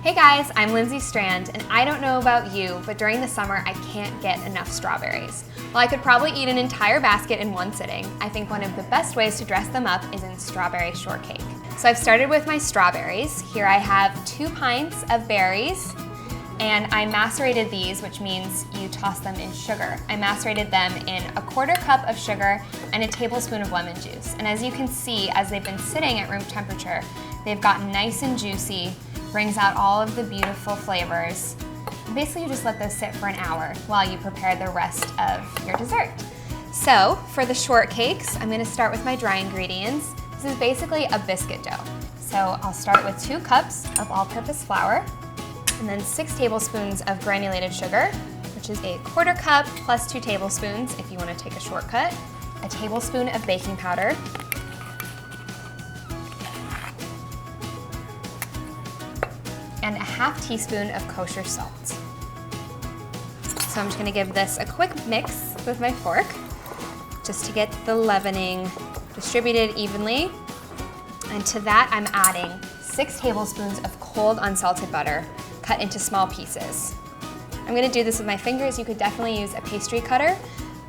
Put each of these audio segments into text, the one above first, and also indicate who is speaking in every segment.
Speaker 1: Hey guys, I'm Lindsay Strand, and I don't know about you, but during the summer I can't get enough strawberries. While I could probably eat an entire basket in one sitting, I think one of the best ways to dress them up is in strawberry shortcake. So I've started with my strawberries. Here I have 2 pints of berries, and I macerated these, which means you toss them in sugar. I macerated them in a 1/4 cup of sugar and a tablespoon of lemon juice. And as you can see, as they've been sitting at room temperature, they've gotten nice and juicy, brings out all of the beautiful flavors. And basically, you just let those sit for an hour while you prepare the rest of your dessert. So for the shortcakes, I'm gonna start with my dry ingredients. This is basically a biscuit dough. So I'll start with 2 cups of all-purpose flour, and then 6 tablespoons of granulated sugar, which is a 1/4 cup plus 2 tablespoons if you want to take a shortcut, a tablespoon of baking powder, and a 1/2 teaspoon of kosher salt. So I'm just going to give this a quick mix with my fork just to get the leavening distributed evenly. And to that I'm adding 6 tablespoons of cold unsalted butter cut into small pieces. I'm gonna do this with my fingers. You could definitely use a pastry cutter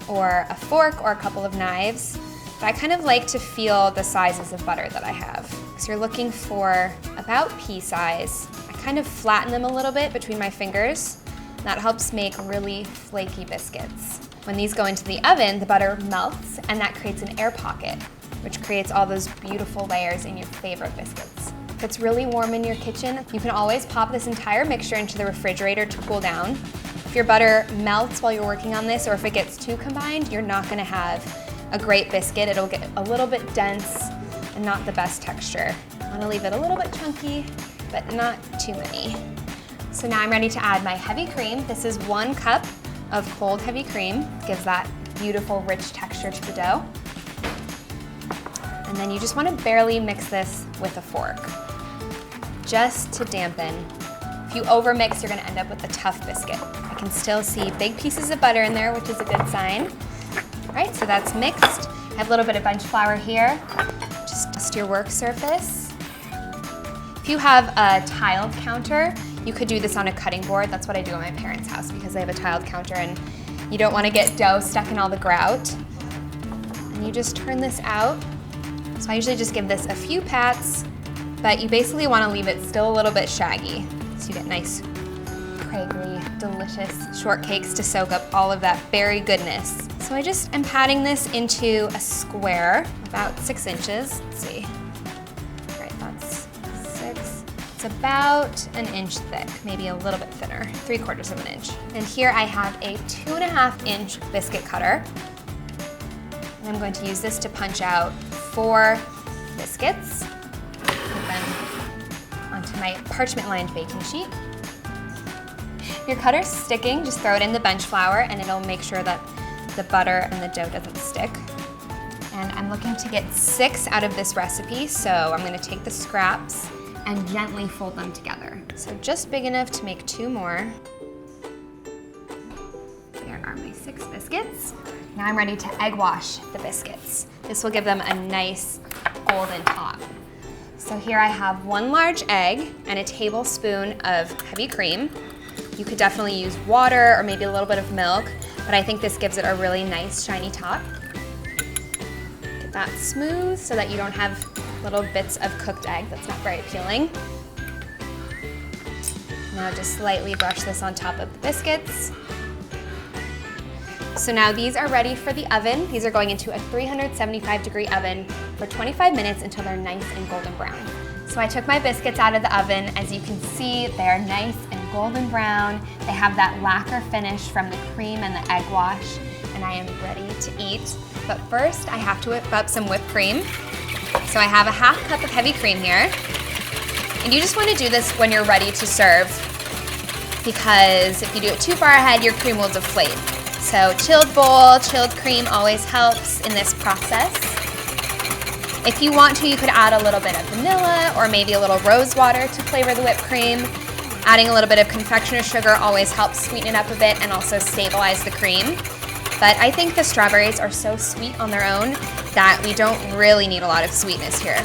Speaker 1: or a fork or a couple of knives, but I kind of like to feel the sizes of butter that I have. So you're looking for about pea size. I kind of flatten them a little bit between my fingers. That helps make really flaky biscuits. When these go into the oven, the butter melts and that creates an air pocket, which creates all those beautiful layers in your favorite biscuits. If it's really warm in your kitchen, you can always pop this entire mixture into the refrigerator to cool down. If your butter melts while you're working on this, or if it gets too combined, you're not gonna have a great biscuit. It'll get a little bit dense and not the best texture. I wanna leave it a little bit chunky, but not too many. So now I'm ready to add my heavy cream. This is 1 cup of cold heavy cream. Gives that beautiful, rich texture to the dough. And then you just wanna barely mix this with a fork, just to dampen. If you overmix, you're gonna end up with a tough biscuit. I can still see big pieces of butter in there, which is a good sign. All right, so that's mixed. I have a little bit of bench flour here. Just dust your work surface. If you have a tiled counter, you could do this on a cutting board. That's what I do at my parents' house because they have a tiled counter and you don't wanna get dough stuck in all the grout. And you just turn this out. So I usually just give this a few pats, but you basically want to leave it still a little bit shaggy so you get nice, craggy, delicious shortcakes to soak up all of that berry goodness. So I just am patting this into a square, about 6 inches. Let's see. All right, that's 6. It's about 1 inch thick, maybe a little bit thinner, 3/4 of an inch. And here I have a 2.5 inch biscuit cutter. And I'm going to use this to punch out 4 biscuits. Put them onto my parchment-lined baking sheet. If your cutter's sticking, just throw it in the bench flour and it'll make sure that the butter and the dough doesn't stick. And I'm looking to get 6 out of this recipe, so I'm gonna take the scraps and gently fold them together. So just big enough to make 2 more. There are my 6 biscuits. Now I'm ready to egg wash the biscuits. This will give them a nice golden top. So here I have 1 large egg and a tablespoon of heavy cream. You could definitely use water or maybe a little bit of milk, but I think this gives it a really nice shiny top. Get that smooth so that you don't have little bits of cooked egg. That's not very appealing. Now just lightly brush this on top of the biscuits. So now these are ready for the oven. These are going into a 375-degree oven for 25 minutes until they're nice and golden brown. So I took my biscuits out of the oven. As you can see, they are nice and golden brown. They have that lacquer finish from the cream and the egg wash, and I am ready to eat. But first, I have to whip up some whipped cream. So I have a 1/2 cup of heavy cream here. And you just want to do this when you're ready to serve, because if you do it too far ahead, your cream will deflate. So chilled bowl, chilled cream always helps in this process. If you want to, you could add a little bit of vanilla or maybe a little rose water to flavor the whipped cream. Adding a little bit of confectioner's sugar always helps sweeten it up a bit and also stabilize the cream. But I think the strawberries are so sweet on their own that we don't really need a lot of sweetness here.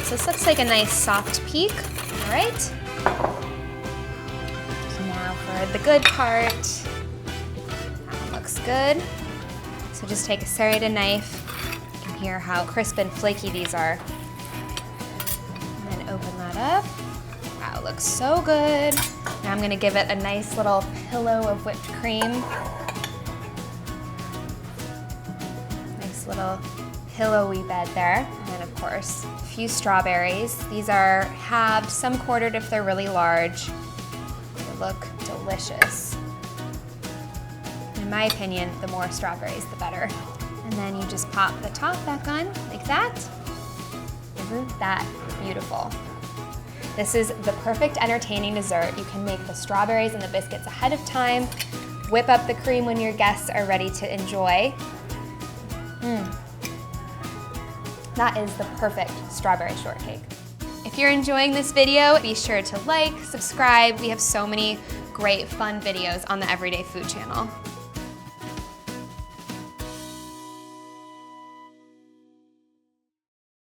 Speaker 1: So this looks like a nice soft peak. All right. for the good part. That one looks good. So just take a serrated knife. You can hear how crisp and flaky these are. And then open that up. Wow, it looks so good. Now I'm gonna give it a nice little pillow of whipped cream. Nice little pillowy bed there. And then of course, a few strawberries. These are halved, some quartered if they're really large. They look delicious. In my opinion, the more strawberries, the better. And then you just pop the top back on like that. Isn't that beautiful? This is the perfect entertaining dessert. You can make the strawberries and the biscuits ahead of time, whip up the cream when your guests are ready to enjoy. That is the perfect strawberry shortcake. If you're enjoying this video, be sure to like, subscribe. We have so many great fun videos on the Everyday Food channel.